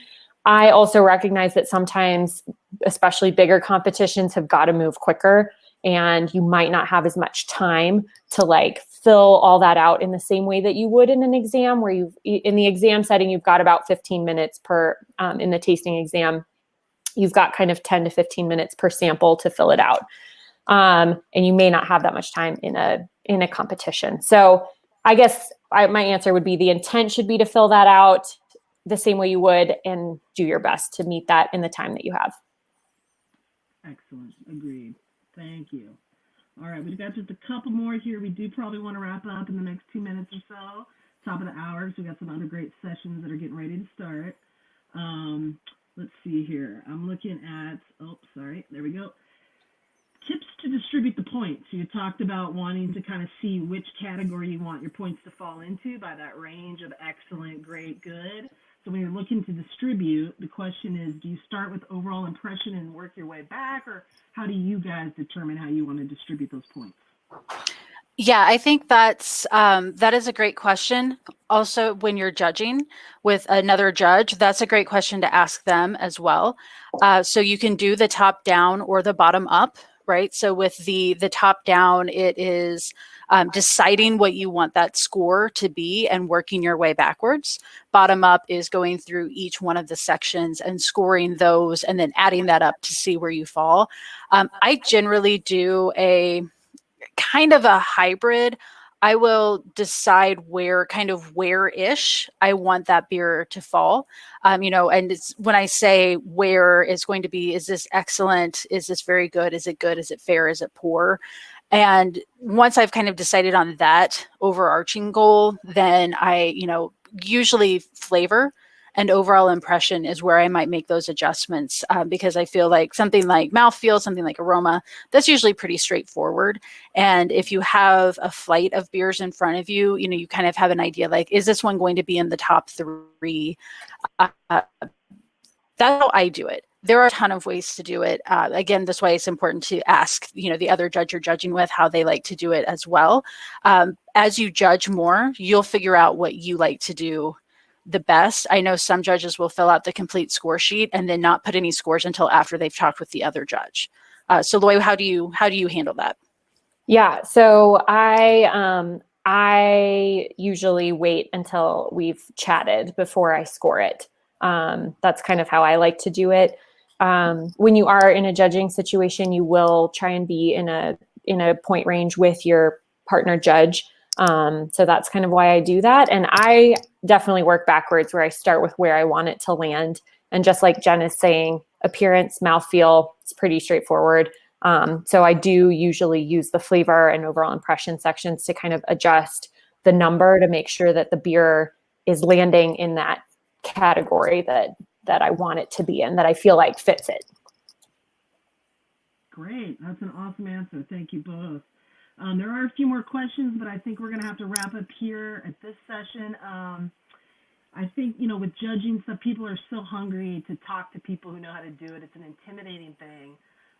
I also recognize that sometimes, especially bigger competitions, have got to move quicker, and you might not have as much time to like fill all that out in the same way that you would in an exam, where in the exam setting, you've got about 15 minutes per, in the tasting exam, you've got kind of 10 to 15 minutes per sample to fill it out. And you may not have that much time in a competition. So I guess my answer would be the intent should be to fill that out the same way you would, and do your best to meet that in the time that you have. Excellent. Agreed. Thank you. All right, we've got just a couple more here. We do probably want to wrap up in the next 2 minutes or so, top of the hour, because we've got some other great sessions that are getting ready to start. Let's see here. I'm looking at, there we go. Tips to distribute the points. You talked about wanting to kind of see which category you want your points to fall into by that range of excellent, great, good. So when you're looking to distribute, the question is, do you start with overall impression and work your way back, or how do you guys determine how you want to distribute those points? Yeah, I think that is a great question. Also, when you're judging with another judge, that's a great question to ask them as well. So you can do the top down or the bottom up, right? So with the top down, it is deciding what you want that score to be and working your way backwards. Bottom up is going through each one of the sections and scoring those and then adding that up to see where you fall. I generally do a kind of a hybrid I will decide where-ish I want that beer to fall. And when I say where it's going to be, is this excellent? Is this very good? Is it good? Is it fair? Is it poor? And once I've kind of decided on that overarching goal, then I, usually flavor and overall impression is where I might make those adjustments, because I feel like something like mouthfeel, something like aroma, that's usually pretty straightforward. And if you have a flight of beers in front of you, you kind of have an idea, like, is this one going to be in the top 3? That's how I do it. There are a ton of ways to do it. Again, that's why it's important to ask, the other judge you're judging with how they like to do it as well. As you judge more, you'll figure out what you like to do the best. I know some judges will fill out the complete score sheet and then not put any scores until after they've talked with the other judge. So Loy, how do you handle that? Yeah, so I usually wait until we've chatted before I score it. That's kind of how I like to do it. When you are in a judging situation, you will try and be in a point range with your partner judge. So that's kind of why I do that. And I definitely work backwards, where I start with where I want it to land. And just like Jen is saying, appearance, mouthfeel, it's pretty straightforward. So I do usually use the flavor and overall impression sections to kind of adjust the number to make sure that the beer is landing in that category that I want it to be in, that I feel like fits it. Great. That's an awesome answer. Thank you both. There are a few more questions, but I think we're going to have to wrap up here at this session. I think, with judging stuff, people are so hungry to talk to people who know how to do it. It's an intimidating thing.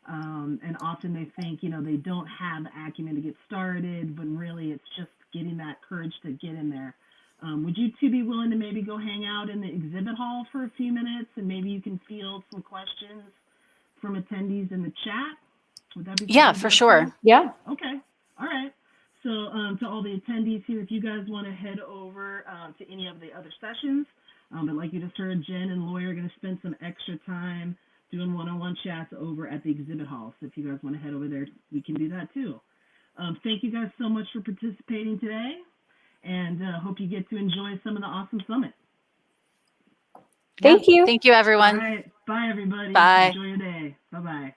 And often they think, they don't have the acumen to get started, but really it's just getting that courage to get in there. Would you two be willing to maybe go hang out in the exhibit hall for a few minutes, and maybe you can field some questions from attendees in the chat? Would that be Yeah, for sure. Yeah. Okay. All right. So to all the attendees here, if you guys want to head over to any of the other sessions, but like you just heard, Jen and Loy are going to spend some extra time doing one-on-one chats over at the exhibit hall. So if you guys want to head over there, we can do that too. Thank you guys so much for participating today, and hope you get to enjoy some of the awesome summit. Thank you. Thank you, everyone. All right. Bye, everybody. Bye. Enjoy your day. Bye-bye.